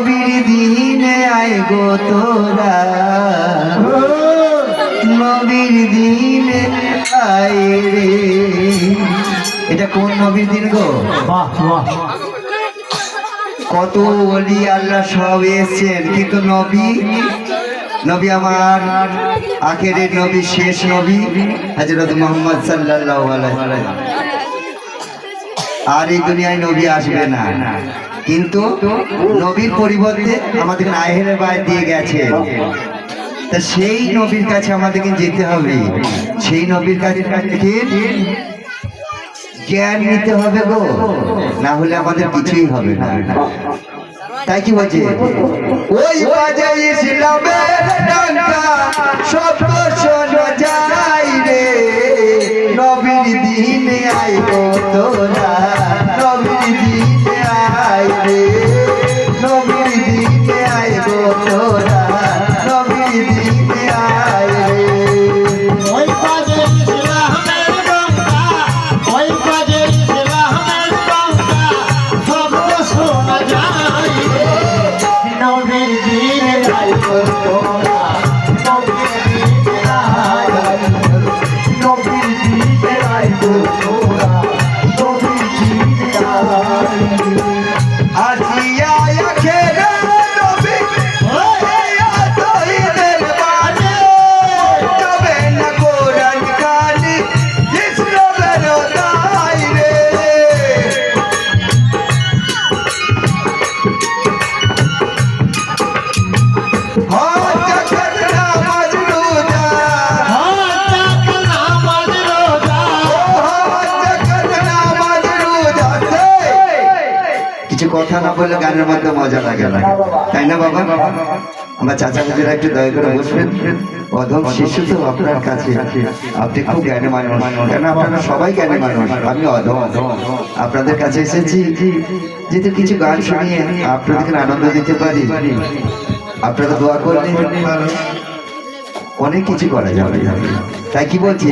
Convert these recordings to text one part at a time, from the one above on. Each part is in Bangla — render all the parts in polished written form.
নবীর দিনে আয় গো তোরা, নবীর দিনে আয় রে। এটা কোন নবীর দিন গো? কত ওলি আল্লাহ সব এসেছেন, কিন্তু নবী নবী আমার আখেরের নবী, শেষ নবী হযরত মুহাম্মদ সাল্লাল্লাহু আলাইহি ওয়াসাল্লাম। আর এই দুনিয়ায় নবী আসবে না, কিন্তু নবীর পরিবর্তে আমাদের আহেরে বায় দিয়ে গেছে। তা সেই নবীর কাছে আমাদেরকে যেতে হবে, সেই নবীর কাছে জ্ঞান নিতে হবে গো, না হলে আমাদের কিছুই হবে না। তাই কি বলছে, ওই বাজে ইসলামের ডাঙ্কা শব্দ শোনা যায় রে, নবীর দিনে আয় গো তোরা, নবীর দিনে আয় রে, নবীর দিনে আয় গো তোরা, নবীর দিনে আয় রে। ওই বাজে ইসলামের ডাঙ্কা, ওই বাজে ইসলামের ডাঙ্কা শব্দ শোনা যায় রে, নবীর দিনে আয় গো তোরা, নবীর দিনে আয় রে, নবীর দিনে আয় গো তোরা, নবীর দিনে আয় রে। আসিয়া আখেরে নবী ওয়া তহিদের বাণী, তবে না কোরআন কালি ইসলামের দাই রে। কিছু কথা না বললে গানের মধ্যে মজা লাগে না, তাই না বাবা? আমার চাচা চাচিরা একটু দয়া করে বসবেন। অধম শিশু তো আপনার কাছে, আপনি খুব জ্ঞানী মানুষ, কেন আপনারা সবাই জ্ঞানী মানুষ, আমি অধম। আপনাদের কাছে এসেছি যেহেতু কিছু গান শুনিয়ে আপনাদেরকে আনন্দ দিতে পারি। আপনারা দোয়া করলে অনেক কিছু করা যাবে, তাই কি বলছি?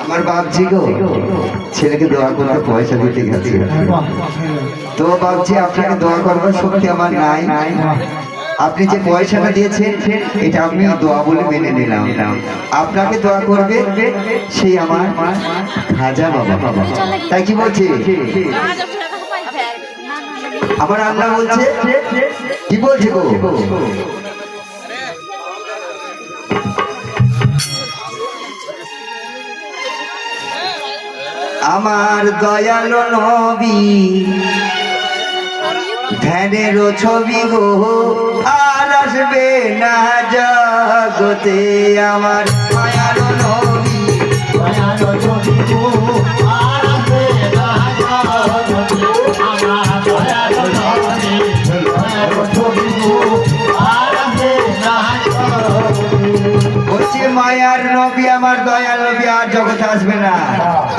আমার বাপজি গো ছেলেকে দোয়া করতে পয়সা দিতে গেছে, তো বাপজি আপনাকে দোয়া করবার শক্তি আমার নাই, আপনি যে পয়সাটা দিয়েছেন এটা আমি দোয়া বলে মেনে নিলাম। আপনাকে দোয়া করবে সেই আমার খাজা বাবা, তাই কি বলছে? আমার আল্লাহ বলছে, কি বলছে গো? আমার দয়াল নবী ধ্যানের ছবি গো, আর আসবে না জগতে। আমার মায়ার নবী, মায়ার ছবি গো, আর আসবে না জগতে। আমার দয়াল নবী, মায়ার ছবি গো, আর আসবে না জগতে। বলছে মায়ার নবী আমার দয়াল নবী আর জগতে আসবে না।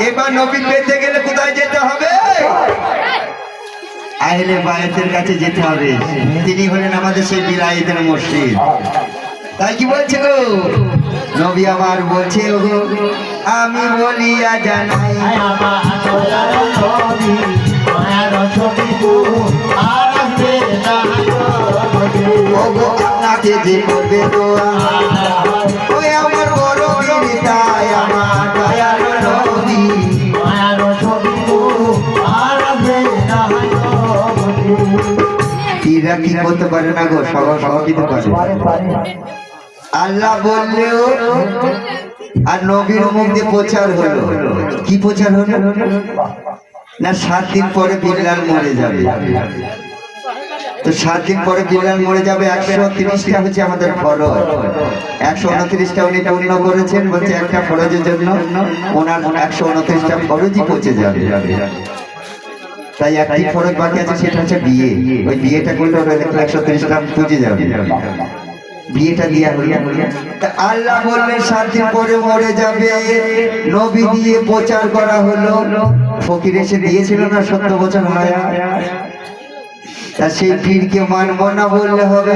এবার নবী পেতে গেলে কোথায় যেতে হবে? আহলে বায়াতের কাছে যেতে হবে, তিনি হলেন আমাদের সেই বিলায়েতের মুর্শিদ। তাই কি বলছে গো নবী আমার? বলছে গো আমি বলিয়া জানাই, আমার দয়াল নবী, মায়ার ছবি গো, আর আসবে না জগতে। ও গো আপনাকে যে করবে দোয়া, ওই আমার বড় তাই আমার দয়াল নবী, মায়ার ছবি গো, আর আসবে না জগতে। পীররা কি করতে পারে না গো, সবাই দিতে পারে। আল্লাহ বললেও আর নবীর মুখ দিয়ে প্রচার হলো, কি প্রচার হলো না? 7 দিন পরে বিল্লাল মরে যাবে। তো 7 দিন পরে বিল্লাল মরে যাবে। 130টা হচ্ছে আমাদের ফরজ, 129টা উনি পূর্ণ করেছেন। বলছে একটা ফরজের জন্য ওনার 129টা ফরজই পৌঁছে যাবে। তাই একটি ফরজ বাকি আছে, সেটা হচ্ছে বিয়ে। ওই বিয়েটা করলে 130টা পৌঁছে যাবে। বিয়েটা দিয়া হইয়া আল্লাহ বললেন 7 দিন পরে মরে যাবে। নবী দিয়ে প্রচার করা হলো, ফকির এসে দিয়েছিল না 70 বছর হয়। তা সেই পীরকে মানব না বললে হবে